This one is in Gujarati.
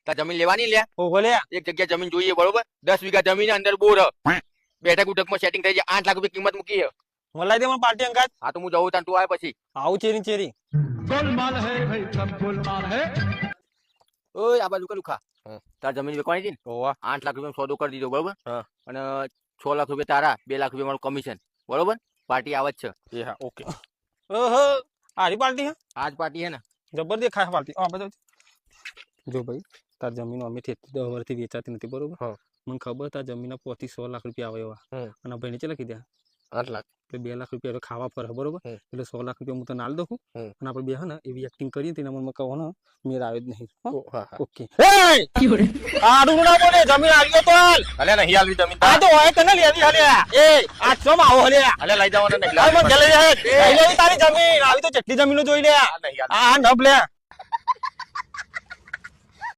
તાર જમીન લેવાની લે ઓ ભલે એક જગ્યા જમીન જોઈએ બરોબર 10 વીઘા જમીન અંદર બોર બેઠક ઉઠકમાં સેટિંગ થઈ જાય 8 લાખ રૂપિયા કિંમત મૂકી છે. મલાઈ દે મને પાર્ટી અંગાત હા તો હું જવું તાન તું આવે પછી આવું ચેરી ચેરી ઓય આ બાજુ કરું ખા તાર જમીન વેચવાની હતી ને ઓવા 8 લાખ રૂપિયા સોદો કરી દીધો બરોબર અને 6 લાખ રૂપિયા તારા 2 લાખ રૂપિયા મારું કમિશન બરોબર પાર્ટી આવે જ છે એ હા ઓકે ઓહો આરી પાર્ટી હે આજ પાર્ટી હે ને જબર દેખાય પાર્ટી આ બધું જો ભાઈ તાર જમીન અમે 10 વર્ષથી વેચાતી નથી બરોબર મને ખબર તાર જમીન 100 લાખ રૂપિયા આવે એવા અને ભાઈ નીચે લખી દે 8 લાખ એટલે 2 લાખ રૂપિયા ખાવા પર બરોબર એટલે 100 લાખ રૂપિયા હું તને આલ દઉં અને આપણે બે હે ને એવી એક્ટિંગ કરીએ તેના મને કહો ને મેર આવે જ નહીં ઓકે આડું ના બોલે જમીન આવ્યો તો હાલ અલે નહીં આલવી જમીન આ તો હોય તને લેવી હાલે એ આ ચમ આવો હાલે અલે લઈ જવાનો નહીં આ મને લઈ લે તારી જમીન આવી તો જેટલી જમીનો જોઈ લે આ નબ લે